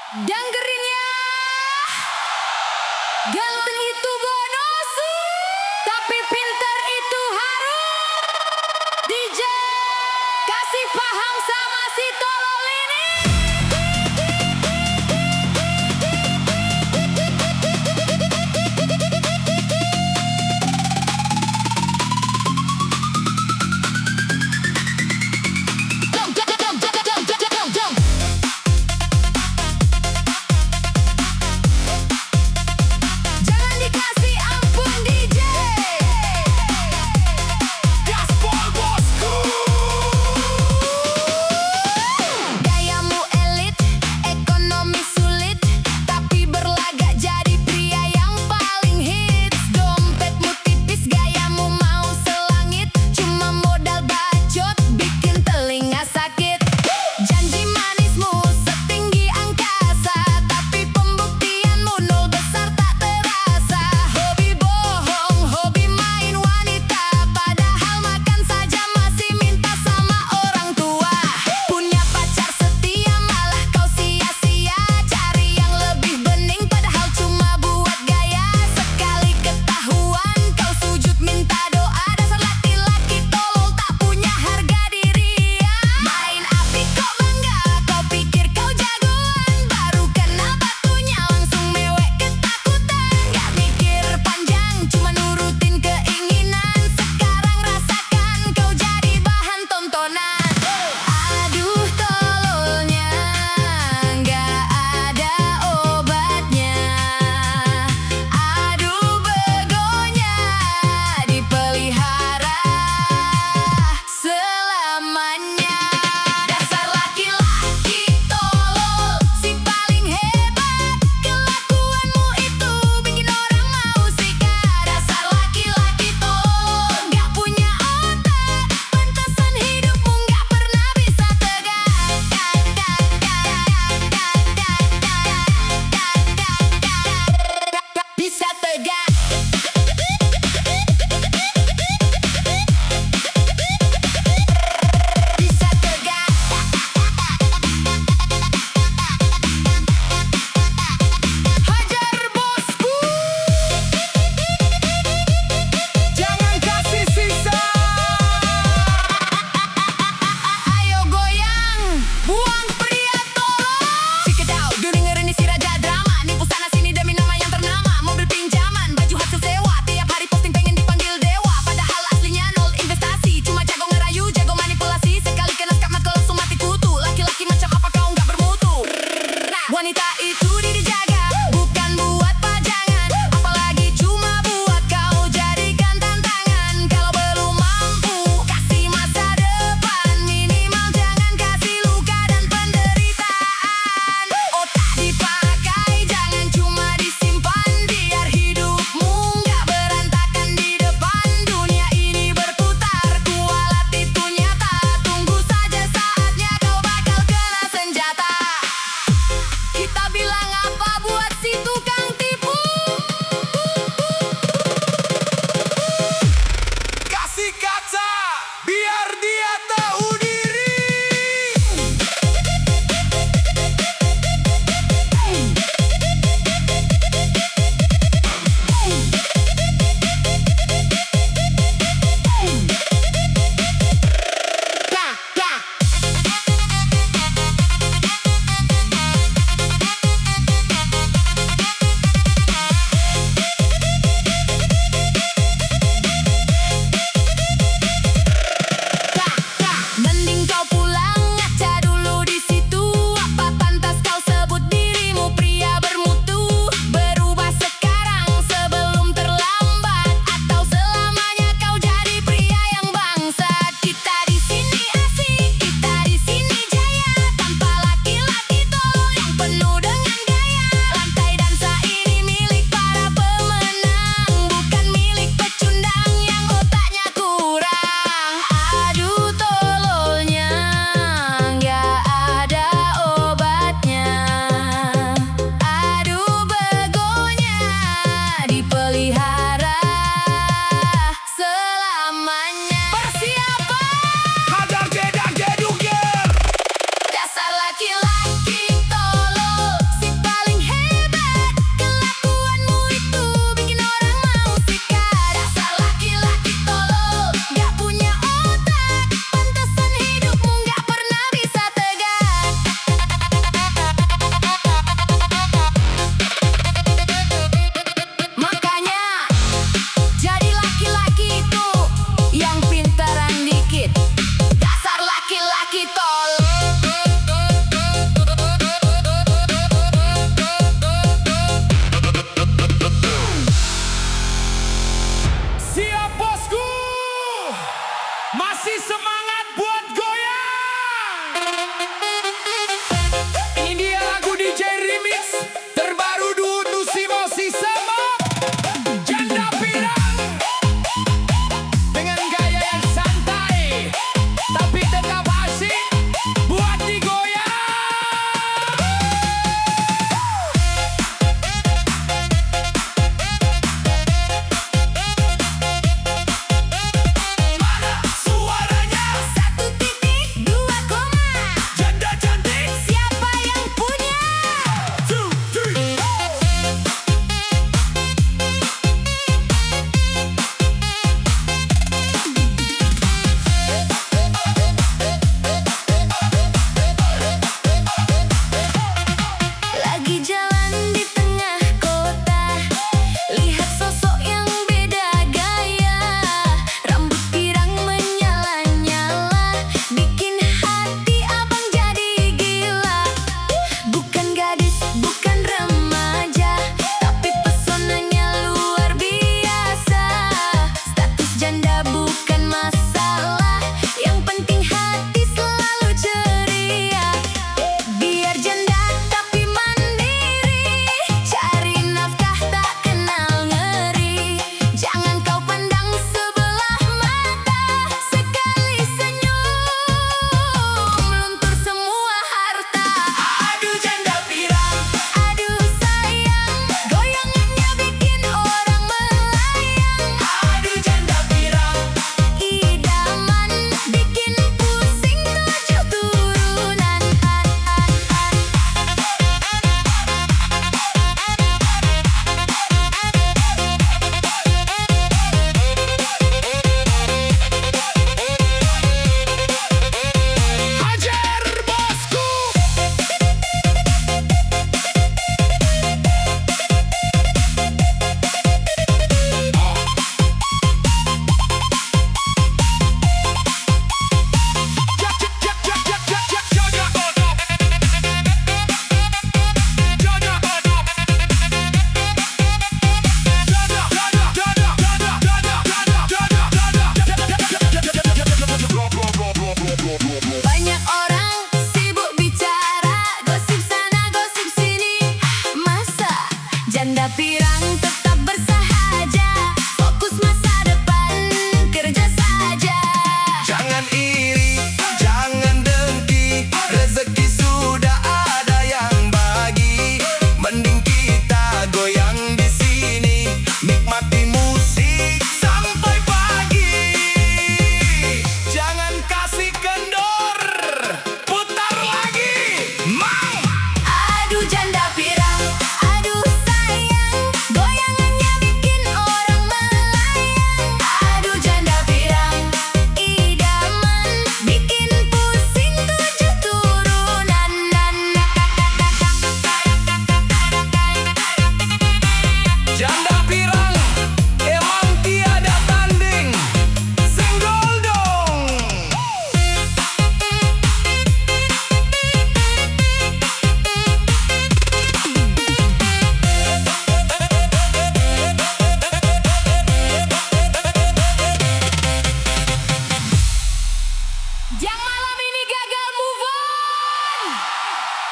Dengerin ya, ganteng itu bonus, tapi pintar itu harus. DJ kasih paham sama si tolol ini.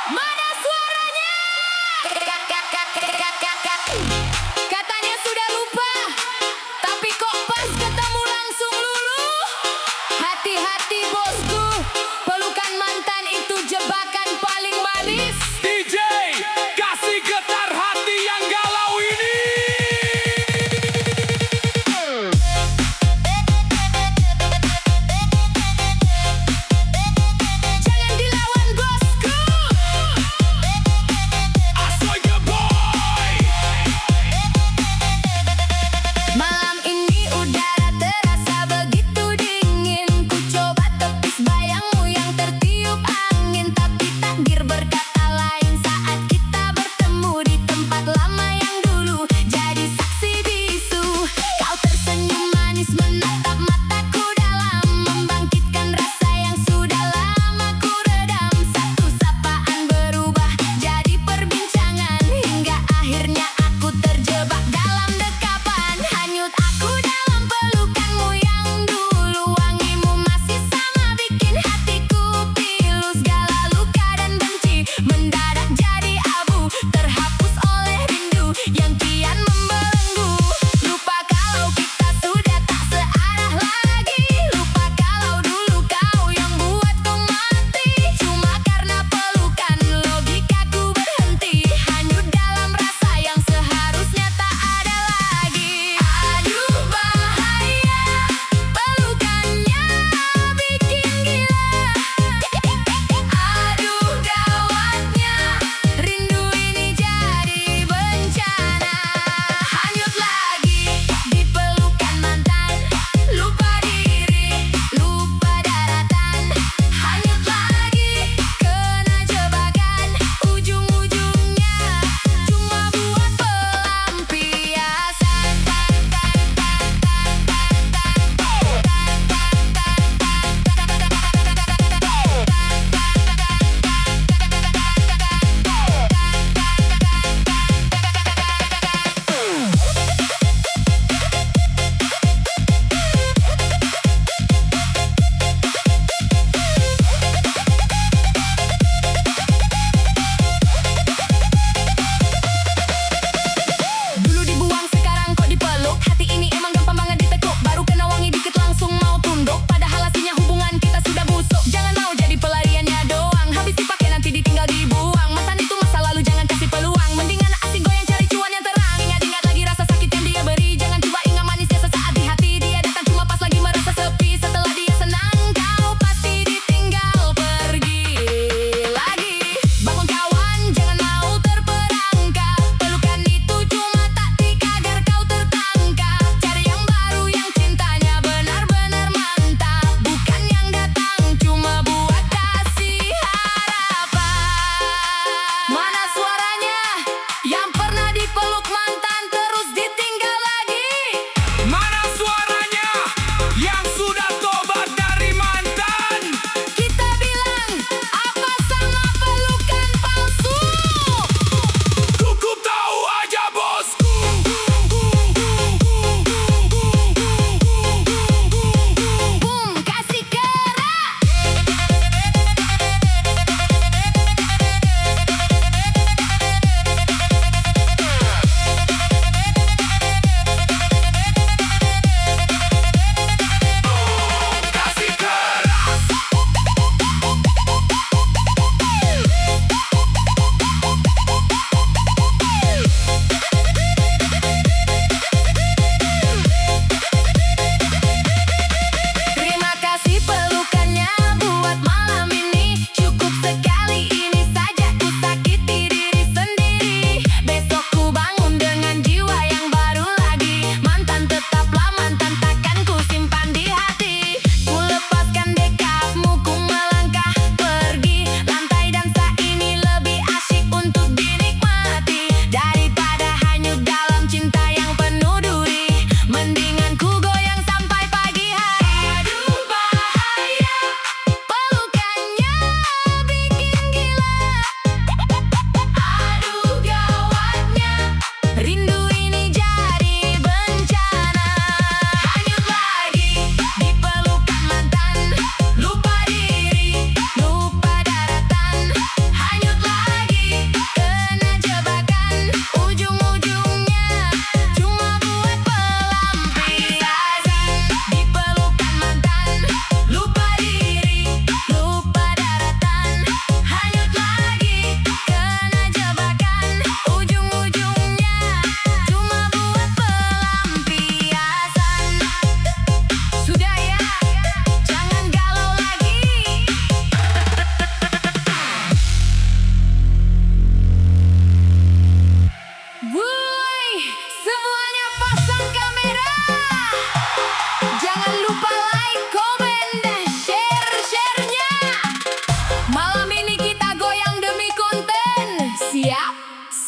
Mana suaranya? Katanya sudah lupa, tapi kok pas ketemu langsung lulu. Hati-hati bosku, pelukan mantan itu jebakan paling manis. DJ, kasih getar hati yang galau ini. Jangan dilawan bosku.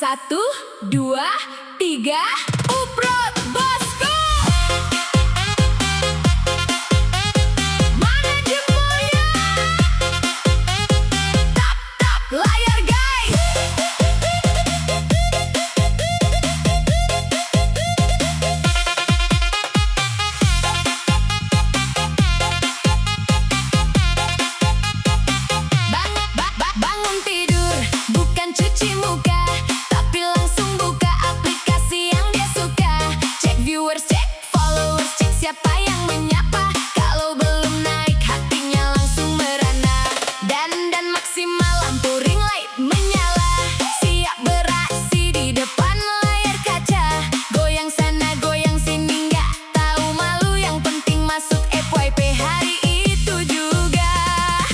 1, 2, 3, uprot bosku. Mana jempolnya? Tap layar guys. Bangun tidur, bukan cuci muka, tapi langsung buka aplikasi yang dia suka. Cek viewers, cek followers, cek siapa yang menyapa. Kalau belum naik hatinya langsung merana. Dan maksimal lampu ring light menyala. Siap beraksi di depan layar kaca. Goyang sana goyang sini nggak tahu malu. Yang penting masuk FYP hari itu juga.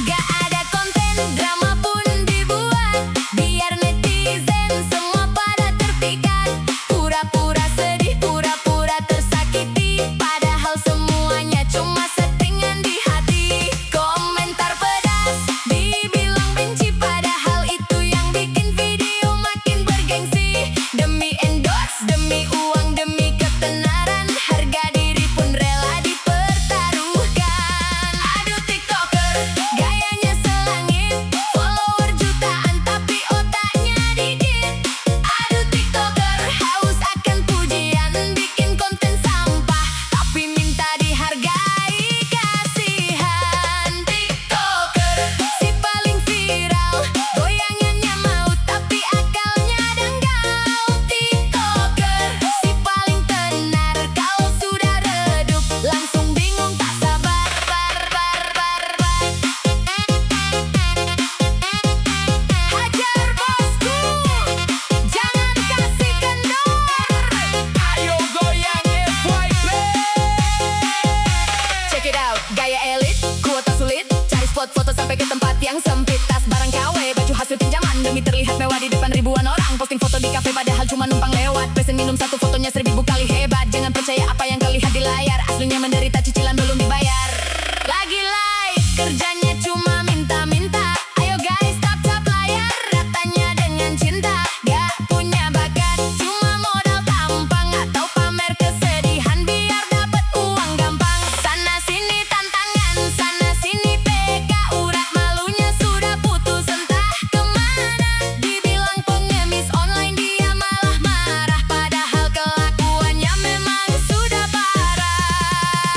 Gak ada konten drama pun dibuat, biar netizen semua pada terpikat. Pura-pura sedih, pura-pura tersakiti, padahal semuanya cuma settingan di hati. Komentar pedas, dibilang benci, padahal itu yang bikin video makin bergengsi. Demi endorse, demi uang, demi ketenaran, harga diri pun rela dipertaruhkan. Aduh tiktoker, gayanya selangit, follower jutaan tapi otaknya dikit. Aduh tiktoker, haus akan pujian, bikin konten sampah tapi minta dihargai. Kasihan tiktoker, si paling viral, goyangannya mau tapi akalnya dangkal. Tiktoker, si paling tenar, kalau sudah redup langsung bingung tak sabar. Hajar bosku, jangan kasih kendor. Ayo goyang FYP. Check it out, gaya elit, kuota sulit, cari spot foto sampai ke tempat yang sempit. Tas barang KW, baju hasil pinjaman, demi terlihat mewah di depan ribuan orang. Posting foto di kafe padahal cuma numpang lewat. Pesen minum satu fotonya 1000 kali hebat. Jangan percaya apa yang kau lihat di layar, aslinya menderita cicilan belum dibayar. Lagi live, kerjanya cuma minta-minta. Ayo guys, tap layar, ratanya dengan cinta. Gak punya bakat, cuma modal tampang atau pamer kesedihan biar dapat uang gampang. Sana sini tantangan, sana sini PK, urat malunya sudah putus entah kemana. Dibilang pengemis online dia malah marah, padahal kelakuannya memang sudah parah.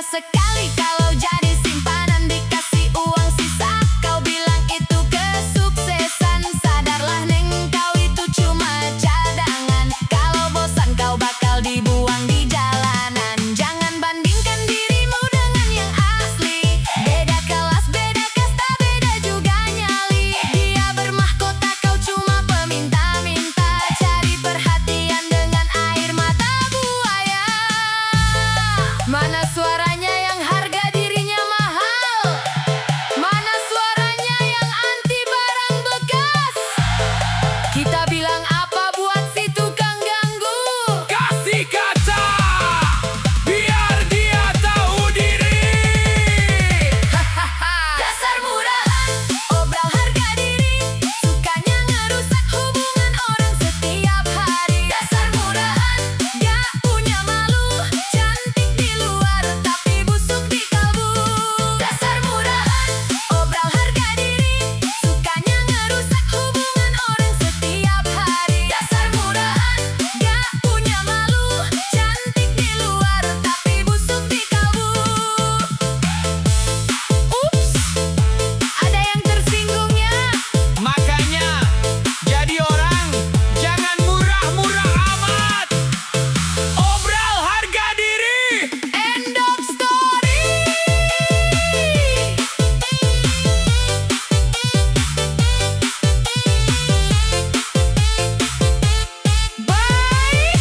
sekali kalau jadi simpanan dikasih uang sisa. Kau bilang itu kesuksesan, sadarlah neng kau itu cuma cadangan. Kalau bosan kau bakal dibuang di jalanan. Jangan bandingkan dirimu dengan yang asli. Beda kelas, beda kasta, beda juga nyali. Dia bermahkota, kau cuma peminta-minta. Cari perhatian dengan air mata buaya. Mana suaranya yang harga dirinya mahal? Mana suaranya yang anti barang bekas? Kita bilang apa buat si tukang ganggu? Kasih kaca biar dia tahu diri. Dasar murahan, obral harga diri, sukanya ngerusak hubungan orang setiap hari. Dasar murahan, gak punya malu, cantik di luar tapi busuk di kalbu. Dasar murahan, obral harga diri, sukanya ngerusak hubungan orang setiap hari. Dasar murahan, gak punya malu, cantik di luar tapi busuk di kalbu. Ups, ada yang tersinggung ya. Makanya jadi orang jangan murah-murah amat. Obral harga diri. End of story. Bye.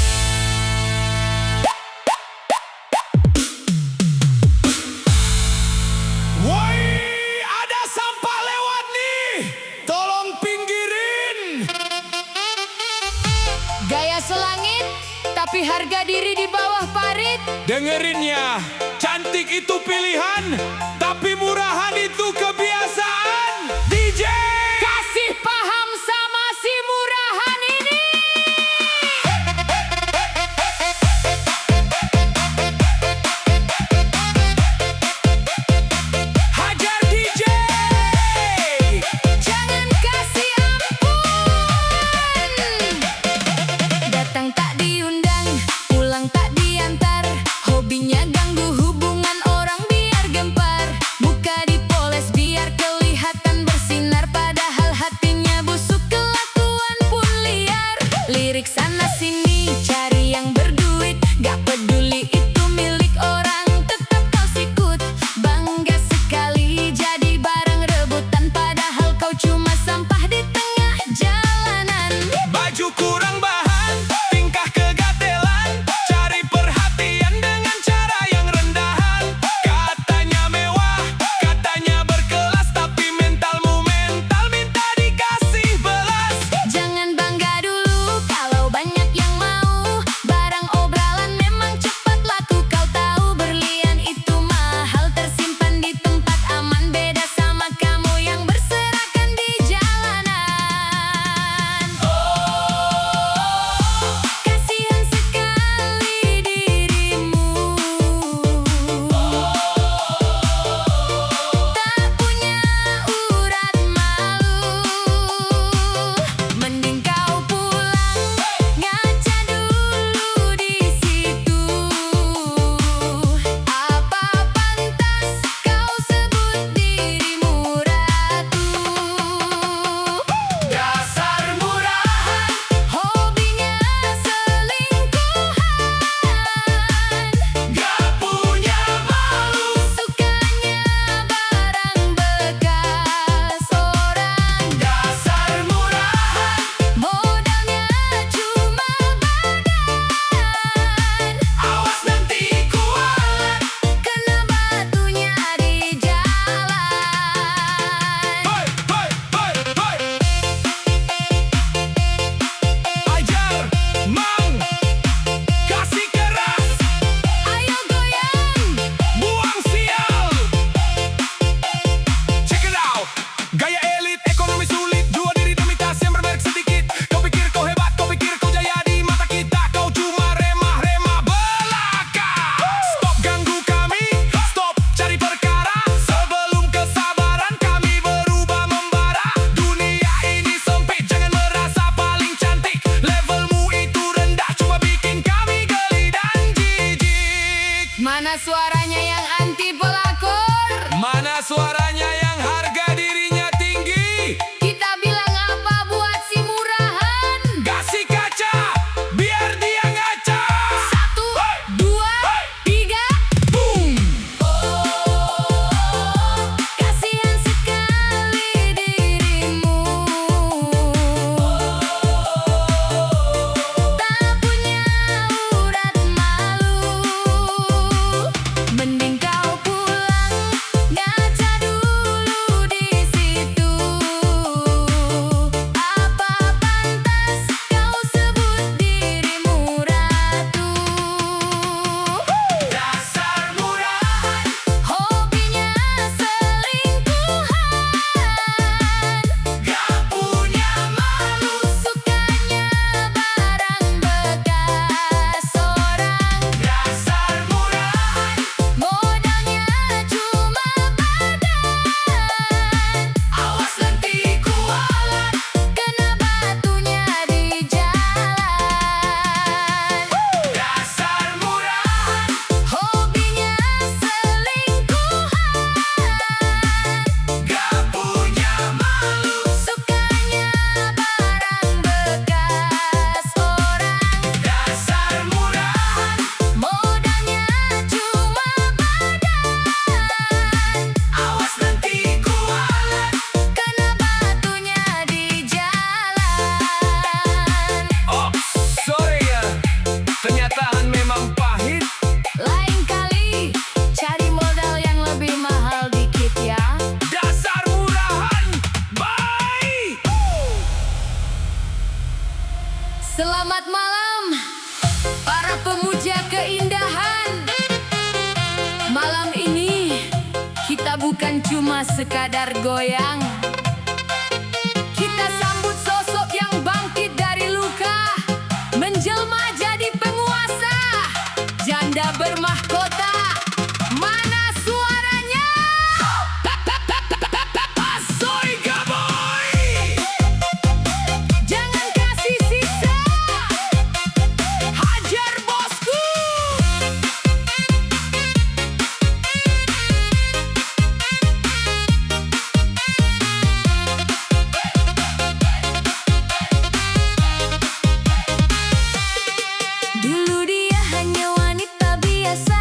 Woi, ada sampah lewat nih. Tolong pinggirin. Gaya selangit, tapi harga diri di bawah parit. Dengerin ya, cantik itu pilihan, tapi murahan itu kebiasaan. DJ, Kasih paham sama si murahan ini. hajar DJ. Jangan kasih ampun. Datang tak diundang, pulang tak diantar. Hobinya ganggu hubungan orang biar gempar. Muka dipoles biar kelihatan bersinar, padahal hatinya busuk, kelakuan pun liar. Lirik sana sini cari yang berduit, gak peduli itu milik orang, tetap kau sikut. Bangga sekali jadi barang rebutan, padahal kau cuma sampah di tengah jalanan. Baju kurang bahan, tingkah kegatelan, cari perhatian dengan cara yang rendahan. Katanya mewah, katanya berkelas, tapi mentalmu mental minta dikasih belas. Jangan bangga dulu kalau banyak yang mau. Barang obralan memang cepat laku, kau tahu berlian itu mahal, tersimpan di tempat aman. Beda sama kamu yang berserakan di jalanan. Kasihan sekali dirimu, tak punya urat malu. Mending kau pulang, ngaca dulu di situ. Apa pantas kau sebut dirimu ratu? Dasar murahan, Hobinya selingkuhan, gak punya malu. sukanya barang bekas orang. Dasar murahan, Modalnya cuma badan, awas nanti kualat. kena batunya di jalan. Hoi, hoi, hoi, hoi. Ajar, mang, kasih keras, Ayo goyang, buang sial. Check it out, gaya elit, ekonomi sulit, jual diri demi tas yang bermerek sedikit. Kau pikir kau hebat, kau pikir kau jaya di mata kita, kau cuma remah-remah belaka. Stop ganggu kami, stop cari perkara, sebelum kesabaran kami berubah membara. Dunia ini sempit, jangan merasa paling cantik. Levelmu itu rendah, cuma bikin kami geli dan jijik. mana suaranya yang suaranya yang harga dirinya tinggi. Kita bilang apa buat si murahan? Kasih kaca, biar dia ngaca. 1, 2, 3. Boom! Kasihan sekali dirimu, tak punya urat malu. Mending kau pulang, ngaca dulu di situ. Apa pantas kau sebut dirimu ratu? Dasar murahan, Hobinya selingkuhan, gak punya malu. sukanya barang bekas orang. Dasar murahan, Modalnya cuma badan, awas nanti kualat. kena batunya di jalan. Dasar murahan, Hobinya selingkuhan, gak punya malu. sukanya barang bekas orang. Dasar murahan, Modalnya cuma badan, awas nanti kualat. kena batunya di jalan. Oh, sorry ya, kenyataan memang pahit. Lain kali cari modal yang lebih mahal dikit ya. Dasar murahan, bye. Selamat malam para pemuja keindahan. Malam ini kita bukan cuma sekadar goyang. Kita sambut sosok yang bangkit dari luka, menjelma jadi penguasa, janda bermahkota. Mana suaranya? Asoy gaboy. Jangan kasih sisa, hajar bosku. Dulu dia hanya wanita biasa,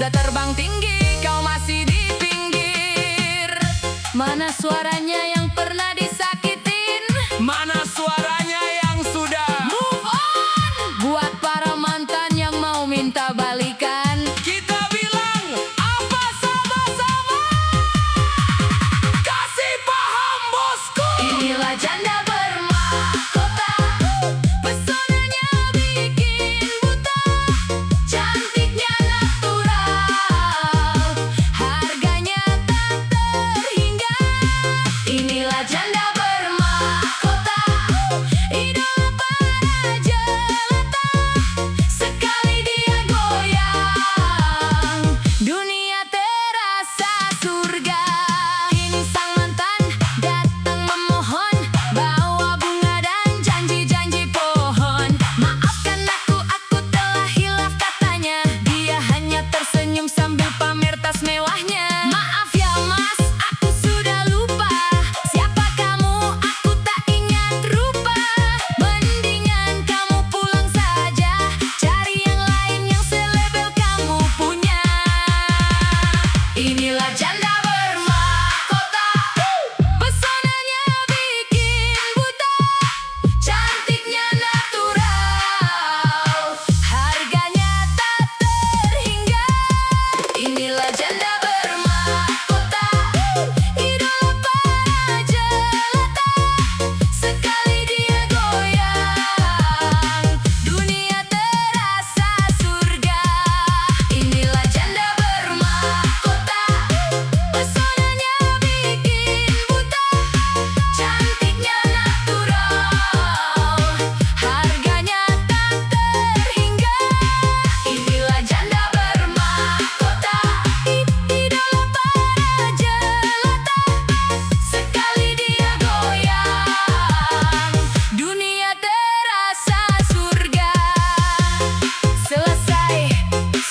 sudah terbang tinggi, kau masih di pinggir. Mana suaranya yang pernah disakitin? Mana suaranya yang sudah Move on! Buat para mantan yang mau minta balikan, kita bilang apa sama-sama? Kasih paham bosku. inilah janda bermahkota. Pesonanya bikin buta, cantiknya natural, harganya tak terhingga. Inilah janda bermahkota, idola para jelata. Sekali dia goyang, dunia terasa surga. Kini sang mantan datang memohon, bawa bunga dan janji-janji pohon. Maafkan aku telah hilaf katanya. Dia hanya tersenyum sambil pamer tas mewahnya. Maaf ya mas, aku sudah lupa. Siapa kamu? Aku tak ingat rupa. Mendingan kamu pulang saja, cari yang lain yang selebel kamu punya. Inilah janda bermahkota, pesonanya bikin buta, cantiknya natural, harganya tak terhingga. Inilah janda bermahkota, idola para jelata. Sekali dia goyang, dunia terasa surga. Inilah janda bermahkota, pesonanya bikin buta, cantiknya natural, harganya tak terhingga. Inilah janda bermahkota, idola para jelata. Sekali dia goyang, dunia terasa surga. Selesai,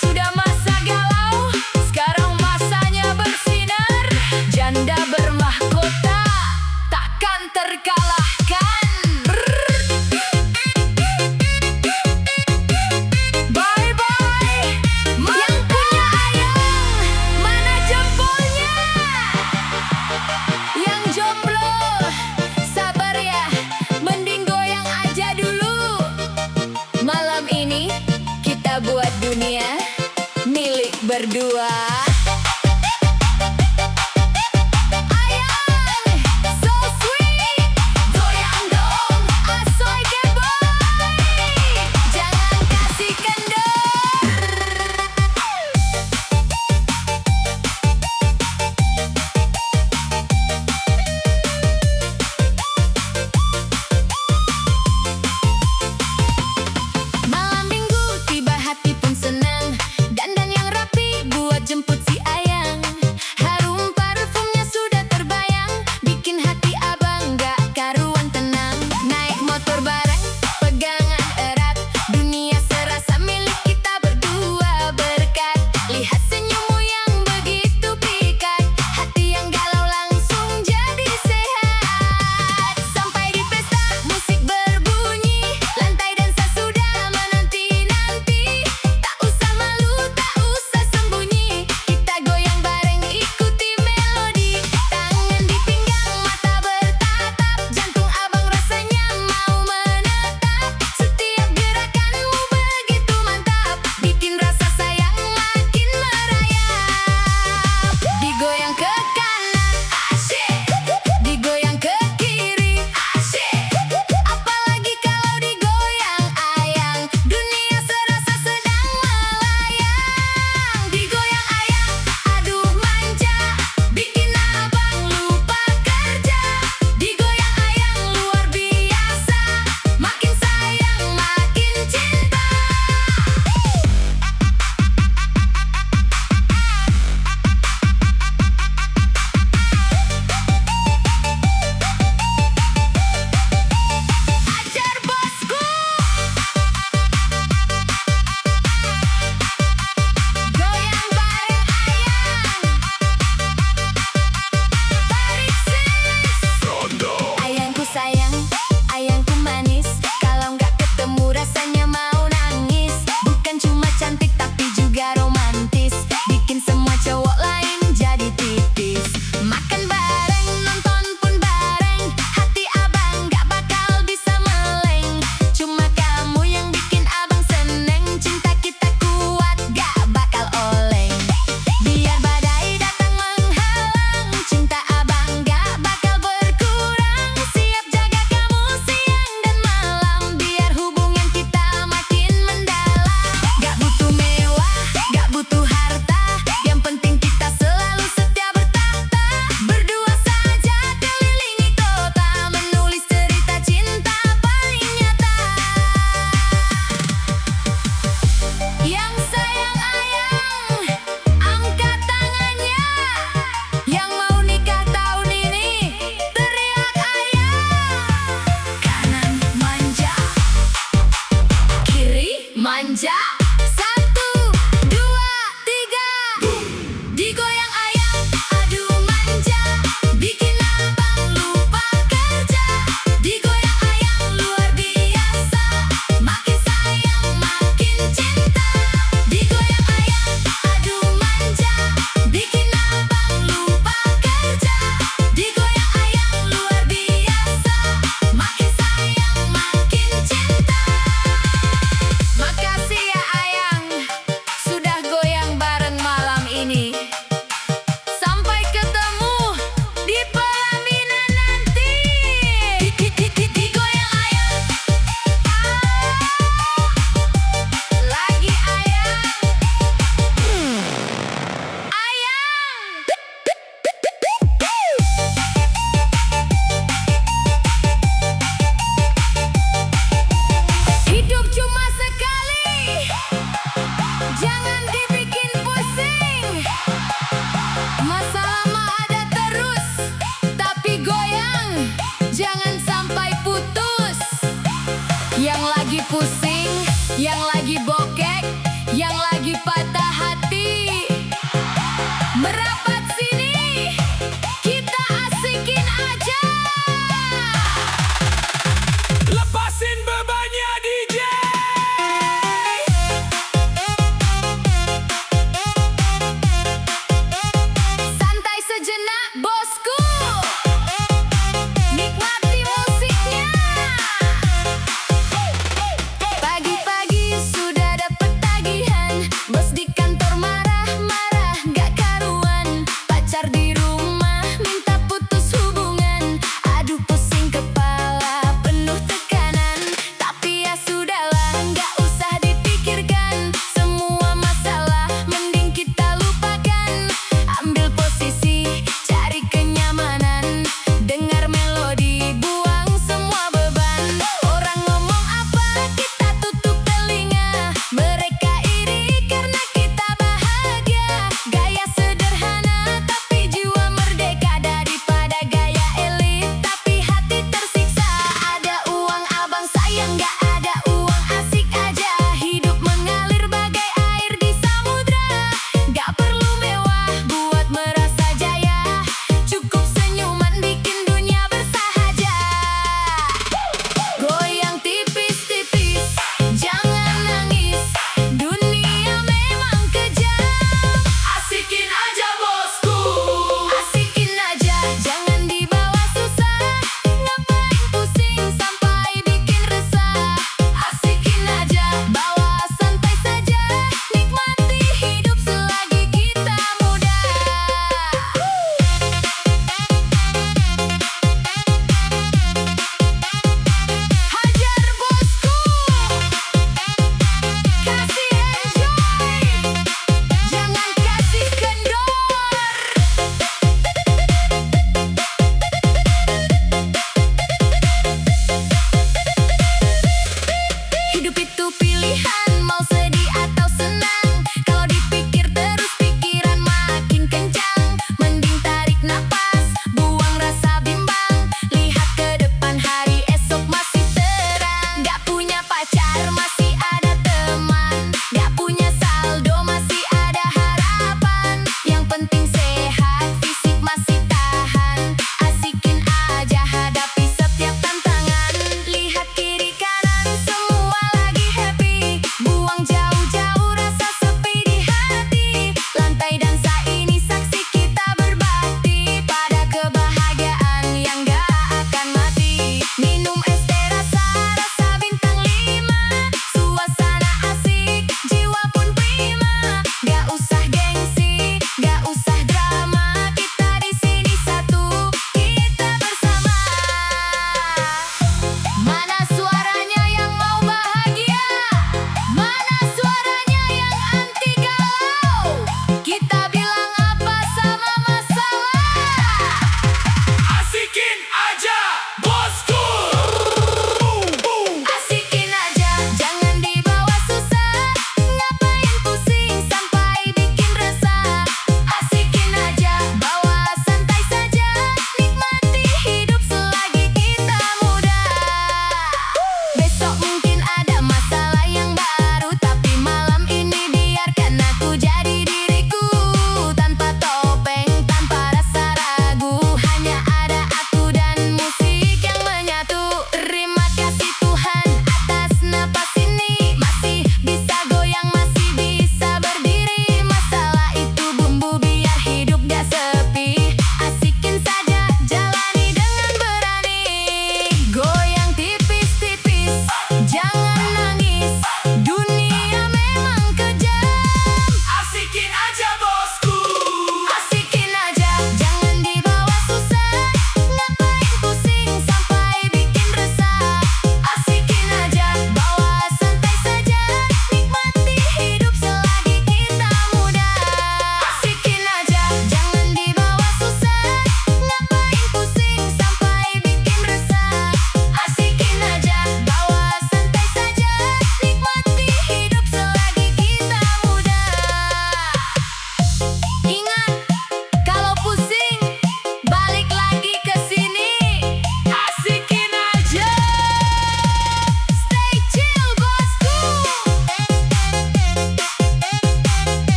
sudah masa galau, sekarang masanya bersinar. Janda bermahkota takkan terkalahkan. Bye bye, yang punya ayang, mana jempolnya? Yang jomblo, sabar ya, mending goyang aja dulu. Malam ini kita buat dunia milik berdua. Ayang, so sweet, goyang dong, asoy keboy, jangan kasih kendor. Malam minggu tiba hati pun senang, dandan yang rapi buat jemput si ayang. Harum parfumnya sudah terbayang, bikin hati abang gak karuan tenang. Naik motor bareng, pegangan erat, dunia serasa milik kita berdua. Berkat lihat senyummu yang begitu pikat, hati yang galau langsung jadi sehat. Sampai di pesta musik berbunyi, lantai dansa sudah menanti-nanti. Tak usah malu, tak usah sembunyi, kita manis, bikin semua cowok lain jadi tipis. Makan bareng, nonton pun bareng, hati abang gak bakal bisa meleng. Cuma kamu yang bikin abang seneng, cinta kita kuat gak bakal oleng. Biar badai datang menghalang, cinta abang gak bakal berkurang. Siap jaga kamu siang dan malam, biar hubungan kita makin mendalam. Gak butuh mewah, gak butuh harta,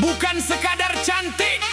bukan sekadar cantik.